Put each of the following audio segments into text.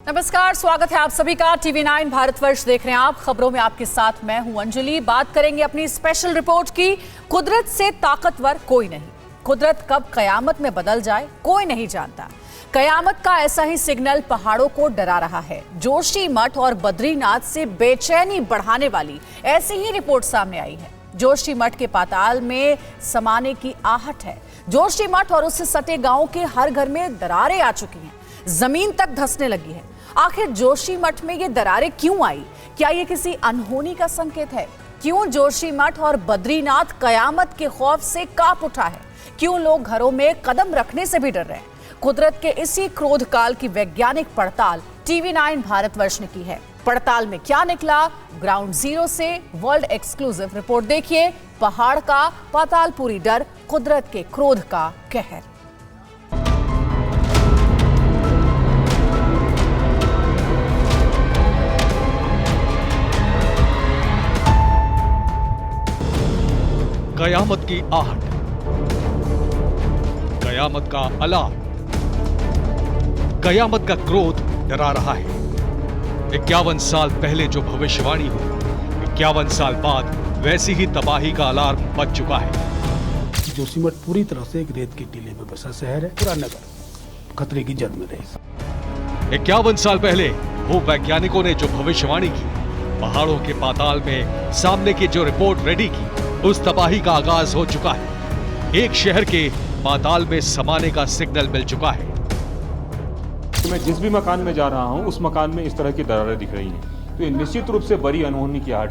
नमस्कार, स्वागत है आप सभी का। TV9 भारतवर्ष देख रहे हैं आप। खबरों में आपके साथ मैं हूं अंजलि। बात करेंगे अपनी स्पेशल रिपोर्ट की। कुदरत से ताकतवर कोई नहीं। कुदरत कब कयामत में बदल जाए कोई नहीं जानता। कयामत का ऐसा ही सिग्नल पहाड़ों को डरा रहा है। जोशीमठ और बद्रीनाथ से बेचैनी बढ़ाने वाली ऐसी ही रिपोर्ट सामने आई है। जोशीमठ के पाताल में समाने की आहट है। जोशीमठ और उससे सटे गांव के हर घर में दरारें आ चुकी हैं, जमीन तक धंसने लगी है। आखिर जोशीमठ में ये दरारें क्यों आई? क्या ये किसी अनहोनी का संकेत है? क्यों जोशीमठ और बद्रीनाथ कयामत के खौफ से कांप उठा है? क्यों लोग घरों में कदम रखने से भी डर रहे हैं? कुदरत के इसी क्रोध काल की वैज्ञानिक पड़ताल TV9 भारतवर्ष ने की है। पड़ताल में क्या निकला? ग्राउंड जीरो से वर्ल्ड एक्सक्लूसिव रिपोर्ट देखिए। पहाड़ का पातालपुरी डर, कुदरत के क्रोध का कहर। कयामत की आहट, कयामत का अलार्म, कयामत का क्रोध डरा रहा है। 51 साल पहले जो भविष्यवाणी हुई, 51 साल बाद वैसी ही तबाही का अलार्म बज चुका है। जोशीमठ पूरी तरह से एक रेत के टीले में बसा शहर है। पूरा नगर खतरे की जद में रहे। 51 साल पहले वो वैज्ञानिकों ने जो भविष्यवाणी की, पहाड़ों के पाताल में सामने की जो रिपोर्ट रेडी की, उस तबाही का आगाज हो चुका है। एक शहर के पाताल में समाने का सिग्नल मिल चुका है। तो मैं जिस भी मकान में जा रहा हूं, उस मकान में इस तरह की दरारें दिख रही हैं। तो ये निश्चित रूप से बड़ी अनहोनी की आहट।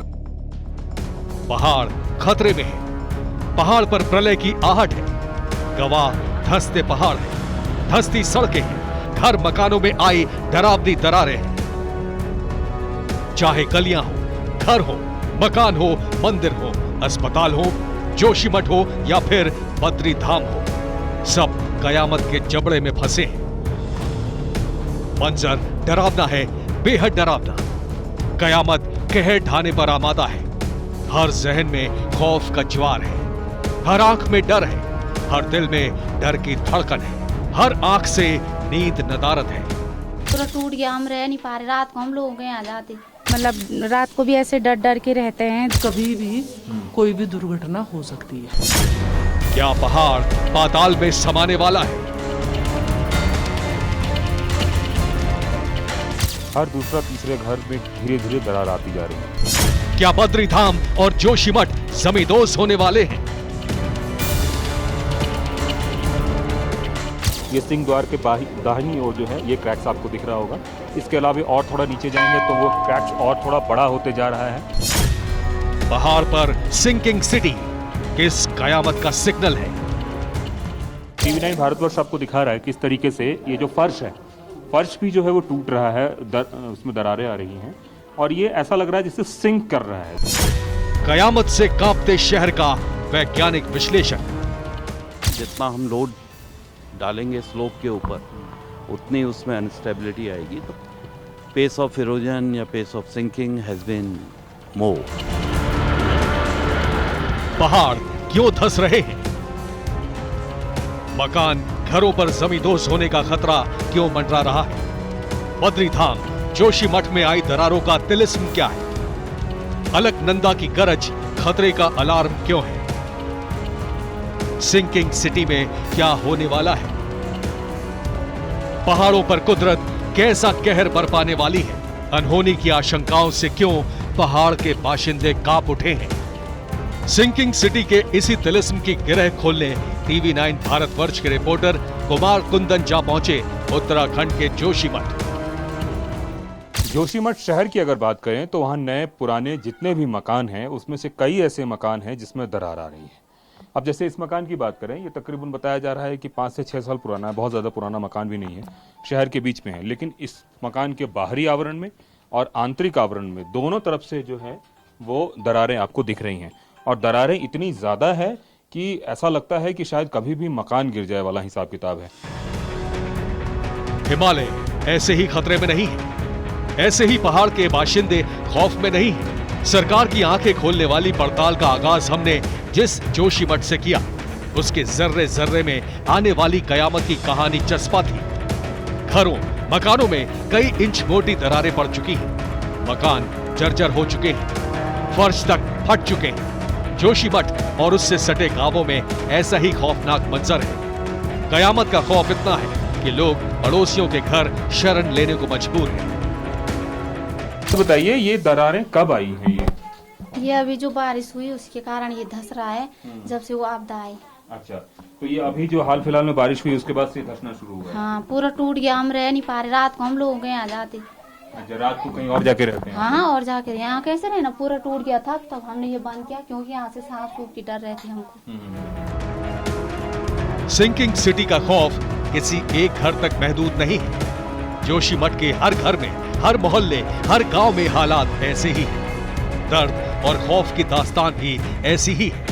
पहाड़ खतरे में है। पहाड़ पर प्रलय की आहट है। गवाह धंसते पहाड़ है, धंसती सड़कें हैं, घर मकानों में आई डरावनी दरारें हैं। चाहे गलियां हो, घर हो, मकान हो, मंदिर हो, अस्पताल हो, जोशीमठ हो या फिर बद्री धाम हो, सब कयामत के जबड़े में फंसे हैं। मंजर डरावना है, बेहद डरावना। कयामत कहर ढाने पर आमादा है। हर जहन में खौफ का ज्वार है, हर आंख में डर है, हर दिल में डर की धड़कन है, हर आंख से नींद नदारद है। पूरा टूट गया, हम रह नहीं पा रहे। रात को हम लोगों के यहाँ जाते, मतलब रात को भी ऐसे डर डर के रहते हैं। कभी भी कोई भी दुर्घटना हो सकती है। क्या पहाड़ पाताल में समाने वाला है? हर दूसरा तीसरे घर में धीरे धीरे दरार आती जा रही है। क्या बद्री धाम और जोशीमठ जमींदोज होने वाले हैं? ये सिंह द्वार के दाहिनी ओर जो है, ये क्रैक्स आपको दिख रहा होगा। इसके अलावा और थोड़ा नीचे जाएंगे तो वो क्रैक्स और थोड़ा बड़ा होते जा रहा है। पहाड़ पर सिंकिंग सिटी किस कयामत का सिग्नल है? TV9 भारतवर्ष आपको दिखा रहा है किस तरीके से ये जो फर्श है, फर्श भी जो है वो टूट रहा है, उसमें दरारें आ रही हैं और ये ऐसा लग रहा है जैसे सिंक कर रहा है। कयामत से कांपते शहर का वैज्ञानिक विश्लेषण। जितना हम लोड डालेंगे स्लोप के ऊपर, उतनी उसमें अनस्टेबिलिटी आएगी। तो पेस ऑफ इरोजन या pace of sinking has been more. पहाड़ क्यों धंस रहे हैं? मकान घरों पर जमींदोज होने का खतरा क्यों मंडरा रहा है? बद्री धाम जोशीमठ में आई दरारों का तिलिस्म क्या है? अलकनंदा की गरज खतरे का अलार्म क्यों है? सिंकिंग सिटी में क्या होने वाला है? पहाड़ों पर कुदरत कैसा कहर बरपाने वाली है? अनहोनी की आशंकाओं से क्यों पहाड़ के बाशिंदे कांप उठे हैं? सिंकिंग सिटी के इसी तिलिस्म की गिरह खोलने TV9 भारतवर्ष के रिपोर्टर कुमार कुंदन जा पहुंचे उत्तराखंड के जोशीमठ। जोशीमठ शहर की अगर बात करें तो वहाँ नए पुराने जितने भी मकान हैं, उसमें से कई ऐसे मकान हैं जिसमें दरार आ रही है। अब जैसे इस मकान की बात करें, ये तकरीबन बताया जा रहा है कि 5 से 6 साल पुराना है। बहुत ज़्यादा पुराना मकान भी नहीं है, शहर के बीच में है। लेकिन इस मकान के बाहरी आवरण में और आंतरिक आवरण में दोनों तरफ से जो है वो दरारें आपको दिख रही हैं। और दरारें इतनी ज़्यादा है कि ऐसा लगता है कि शायद कभी भी मकान गिर जाए वाला हिसाब किताब है। हिमालय ऐसे ही खतरे में नहीं है, ऐसे ही पहाड़ के बाशिंदे खौफ में नहीं है। सरकार की आंखें खोलने वाली पड़ताल का आगाज हमने जिस जोशीमठ से किया, उसके जर्रे जर्रे में आने वाली कयामत की कहानी चस्पा थी। घरों, मकानों में कई इंच मोटी दरारें पड़ चुकी हैं। मकान जर्जर हो चुके हैं, फर्श तक फट चुके हैं। जोशीमठ और उससे सटे गांवों में ऐसा ही खौफनाक मंजर है। कयामत का खौफ इतना है कि लोग पड़ोसियों के घर शरण लेने को मजबूर हैं। तो बताइए, ये दरारें कब आई हैं? ये अभी जो बारिश हुई उसके कारण ये धस रहा है, जब से वो आपदा आई। अच्छा, तो ये अभी जो हाल फिलहाल में बारिश हुई उसके बाद से धंसना शुरू हुआ है? हाँ, पूरा टूट गया, हम रह नहीं पा रहे। रात को हम लोग गए आ जाते। अच्छा, रात को कहीं और जाके रहते हैं? हाँ, और जाके यहाँ कैसे रहना, पूरा टूट गया था। तब हमने ये बंद किया क्योंकि यहाँ से सांप सूप की डर रहती हमको। सिंकिंग सिटी का खौफ किसी एक घर तक महदूद नहीं है। जोशीमठ के हर घर में, हर मोहल्ले, हर गांव में हालात ऐसे ही हैं। दर्द और खौफ की दास्तान भी ऐसी ही है।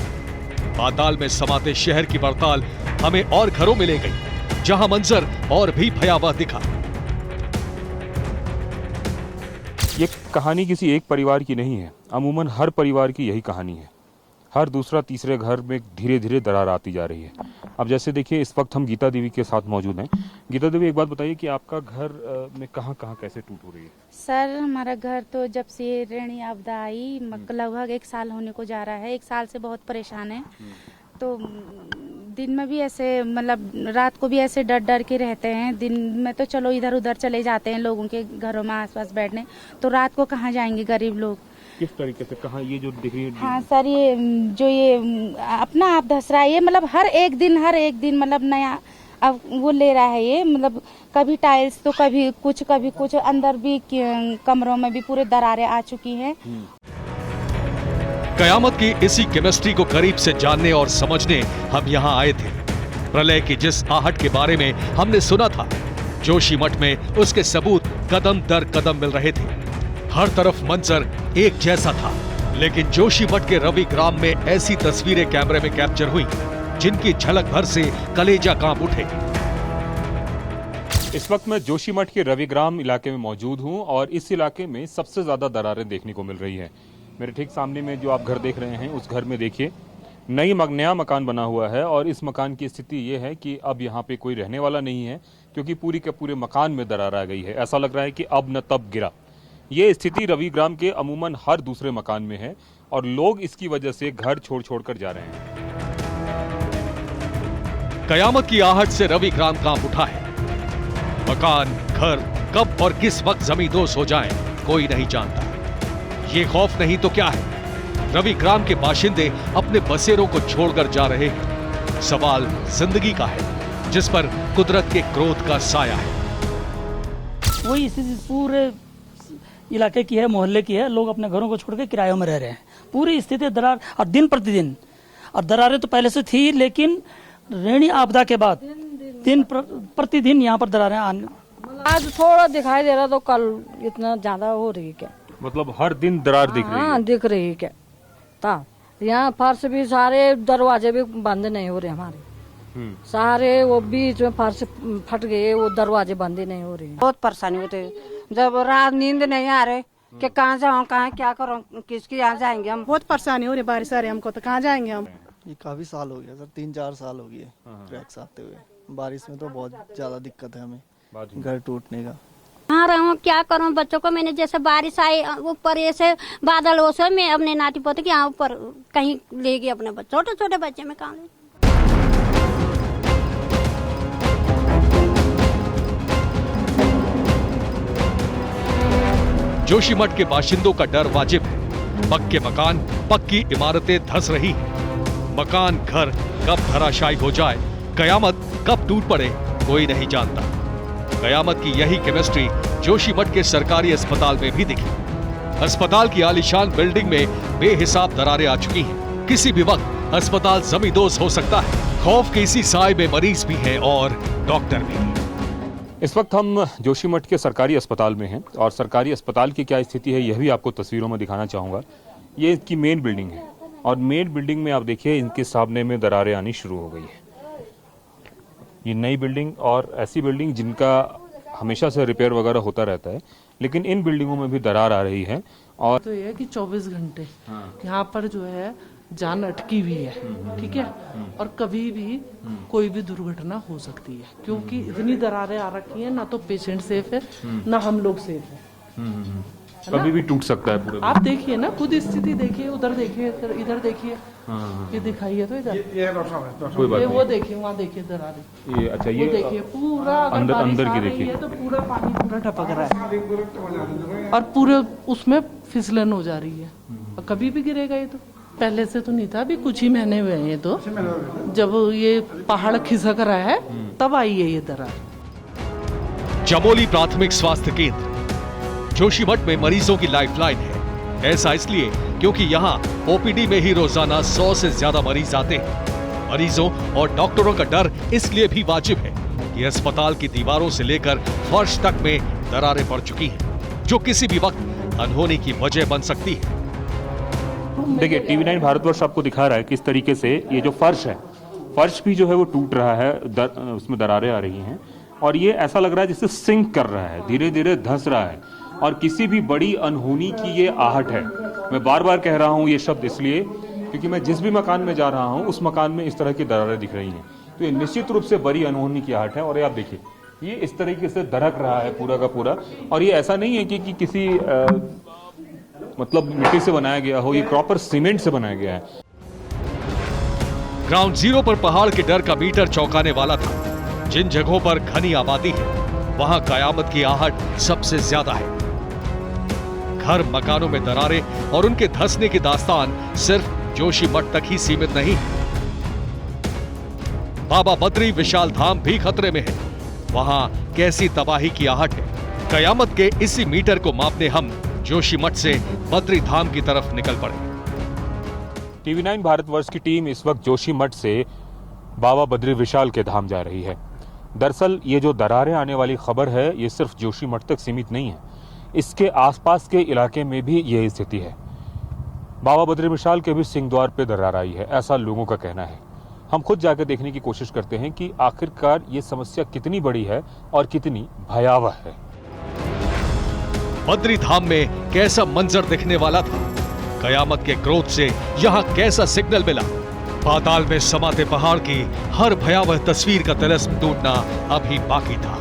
पाताल में समाते शहर की पड़ताल हमें और घरों में ले गई, जहां मंजर और भी भयावह दिखा। ये कहानी किसी एक परिवार की नहीं है, अमूमन हर परिवार की यही कहानी है। हर दूसरा तीसरे घर में धीरे धीरे दरार आती जा रही है। अब जैसे देखिए, इस वक्त हम गीता देवी के साथ मौजूद हैं। गीता देवी, एक बात बताइए कि आपका घर में कहाँ कहाँ कैसे टूट हो रही है? सर, हमारा घर तो जब से ऋणी आपदा आई लगभग 1 साल होने को जा रहा है। 1 साल से बहुत परेशान है। तो दिन में भी ऐसे, मतलब रात को भी ऐसे डर डर के रहते हैं। दिन में तो चलो इधर उधर चले जाते हैं लोगों के घरों में आसपास बैठने, तो रात को कहाँ जाएंगे गरीब लोग? किस तरीके से, कहाँ ये जो दिख रही है? हाँ सर, ये जो ये अपना आप धस रहा है, ये मतलब हर एक दिन मतलब नया अब वो ले रहा है ये। मतलब कभी टाइल्स तो कभी कुछ अंदर भी कमरों में भी पूरे दरारें आ चुकी हैं। कयामत की इसी केमिस्ट्री को करीब से जानने और समझने हम यहाँ आए थे। प्रलय की जिस आहट के बारे में हमने सुना था, जोशीमठ में उसके सबूत कदम दर कदम मिल रहे थे। हर तरफ मंजर एक जैसा था, लेकिन जोशीमठ के रवि ग्राम में ऐसी तस्वीरें कैमरे में कैप्चर हुई जिनकी झलक भर से कलेजा कांप उठे। इस वक्त मैं जोशीमठ के रविग्राम इलाके में मौजूद हूं और इस इलाके में सबसे ज्यादा दरारें देखने को मिल रही हैं। मेरे ठीक सामने में जो आप घर देख रहे हैं, उस घर में देखिए नया मकान बना हुआ है और इस मकान की स्थिति ये है कि अब यहाँ पे कोई रहने वाला नहीं है, क्योंकि पूरी के पूरे मकान में दरार आ गई है। ऐसा लग रहा है कि अब न तब गिरा। ये स्थिति रविग्राम के अमूमन हर दूसरे मकान में है और लोग इसकी वजह से घर छोड़ कर जा रहे हैं। कयामत की आहट से रविग्राम कांप उठा है। मकान, घर कब और किस वक्त जमींदोज हो जाएं, कोई नहीं जानता। ये खौफ नहीं तो क्या है? रविग्राम के बाशिंदे अपने बसेरों को छोड़कर जा रहे हैं। सवाल जिंदगी का है, जिस पर कुदरत के क्रोध का साया है। वही स्थिति पूरे इलाके की है, मोहल्ले की है। लोग अपने घरों को छोड़ के किरायों में रह रहे हैं। पूरी स्थिति दरार, और दिन प्रतिदिन, और दरारें तो पहले से थी, लेकिन ऋणी आपदा के बाद दिन प्रतिदिन यहाँ पर दरारें आने। आज थोड़ा दिखाई दे रहा, तो कल इतना ज्यादा हो रही है क्या? मतलब हर दिन दरार दिख रही है? हाँ, दिख रही है क्या? यहाँ फर्श भी, सारे दरवाजे भी बंद नहीं हो रहे हमारे। सारे वो बीच में फर्श फट गए, वो दरवाजे बंद ही नहीं हो रहे। बहुत परेशानी होती है जब रात नींद नहीं आ रहे कि कहाँ जाऊँ, कहाँ क्या करूँ, किसके यहाँ जाएंगे हम। बहुत परेशानी हो रही, बारिश आ रही हमको, तो कहाँ जाएंगे हम? ये काफी साल हो गया सर, 3-4 साल हो गए क्रैक्स आते हुए। बारिश में तो बहुत ज्यादा दिक्कत है हमें घर टूटने का। कहाँ रहूँ, क्या करूँ? बच्चों को मैंने, जैसे बारिश आई ऊपर ऐसे बादल हो, से मैं अपने नाती पोते के यहाँ ऊपर कहीं ले गई अपने बच्चे, छोटे छोटे बच्चे में कहाँ ले। जोशीमठ के बाशिंदों का डर वाजिब है। पक्के मकान, पक्की इमारतें धंस रही हैं। मकान, घर कब धराशायी हो जाए, कयामत कब टूट पड़े, कोई नहीं जानता। कयामत की यही केमिस्ट्री जोशीमठ के सरकारी अस्पताल में भी दिखी। अस्पताल की आलीशान बिल्डिंग में बेहिसाब दरारें आ चुकी हैं। किसी भी वक्त अस्पताल जमींदोज हो सकता है। खौफ के इसी साए में मरीज भी हैं और डॉक्टर भी। इस वक्त हम जोशीमठ के सरकारी अस्पताल में हैं और सरकारी अस्पताल की क्या स्थिति है यह भी आपको तस्वीरों में दिखाना चाहूँगा। ये इसकी मेन बिल्डिंग है और मेन बिल्डिंग में आप देखिए इनके सामने में दरारें आनी शुरू हो गई है। ये नई बिल्डिंग और ऐसी बिल्डिंग जिनका हमेशा से रिपेयर वगैरह होता रहता है, लेकिन इन बिल्डिंगों में भी दरार आ रही है। और तो ये है कि 24 घंटे यहाँ पर जो है जान अटकी हुई है, ठीक है, और कभी भी कोई भी दुर्घटना हो सकती है, क्योंकि इतनी दरारें आ रखी हैं, ना तो पेशेंट सेफ है ना हम लोग सेफ है। कभी भी टूट सकता है पूरा। आप देखिए ना, खुद स्थिति देखिए, उधर देखिए, इधर देखिए, ये दिखाई है तो इधर कोई बात ये नहीं। वो देखिए, वहाँ देखिए दरारें, ये अच्छा, वो ये देखिए पूरा अगर बारिश अंदर आ की रही देखिए। है तो पूरा पानी पूरा टपक रहा है और पूरे उसमें फिसलन हो जा रही है, और कभी भी गिरेगा ये तो। पहले से तो नहीं था, अभी कुछ ही महीने हुए हैं ये तो, जब ये पहाड़ खिसक रहा है तब आई है ये दरार। चमोली प्राथमिक स्वास्थ्य केंद्र जोशीमठ में मरीजों की लाइफलाइन है। ऐसा इसलिए क्योंकि यहाँ ओपीडी में ही रोजाना 100 से ज्यादा मरीज आते हैं। मरीजों और डॉक्टरों का डर इसलिए भी वाजिब है कि अस्पताल की दीवारों से लेकर फर्श तक में दरारें पड़ चुकी हैं, जो किसी भी वक्त अनहोनी की वजह बन सकती है। देखिए, टीवी9 भारतवर्ष आपको दिखा रहा है किस तरीके से ये जो फर्श है, फर्श भी जो है वो टूट रहा है, उसमें दरारें आ रही हैं, और ये ऐसा लग रहा है जैसे सिंक कर रहा है, धीरे धीरे धंस रहा है, और किसी भी बड़ी अनहोनी की ये आहट है। मैं बार बार कह रहा हूँ ये शब्द इसलिए क्योंकि मैं जिस भी मकान में जा रहा हूँ उस मकान में इस तरह की दरारें दिख रही हैं, तो ये निश्चित रूप से बड़ी अनहोनी की आहट है। और ये आप देखिए, ये इस तरीके से दरक रहा है पूरा का पूरा, और ये ऐसा नहीं है कि किसी मतलब मिट्टी से बनाया गया हो, ये प्रॉपर सीमेंट से बनाया गया है। ग्राउंड जीरो पर पहाड़ के डर का मीटर चौंकाने वाला था। जिन जगहों पर घनी आबादी है वहां कयामत की आहट सबसे ज्यादा है। घर मकानों में दरारें और उनके धंसने की दास्तान सिर्फ जोशीमठ तक ही सीमित नहीं है। बाबा बद्री विशाल धाम भी खतरे में है। वहां कैसी तबाही की आहट है। कयामत के इसी मीटर को मापने हम जोशीमठ से बद्री धाम की तरफ निकल पड़े। टीवी9 भारतवर्ष की टीम इस वक्त जोशीमठ से बाबा बद्री विशाल के धाम जा रही है। दरअसल ये जो दरारें आने वाली खबर है, ये सिर्फ जोशीमठ तक सीमित नहीं है, इसके आसपास के इलाके में भी यही स्थिति है। बाबा बद्री विशाल के भी सिंहद्वार पे दरार आई है, ऐसा लोगों का कहना है। हम खुद जाकर देखने की कोशिश करते हैं कि आखिरकार ये समस्या कितनी बड़ी है और कितनी भयावह है। बद्री धाम में कैसा मंजर दिखने वाला था? कयामत के क्रोध से यहाँ कैसा सिग्नल मिला? पाताल में समाते पहाड़ की हर भयावह तस्वीर का तिलिस्म टूटना अभी बाकी था।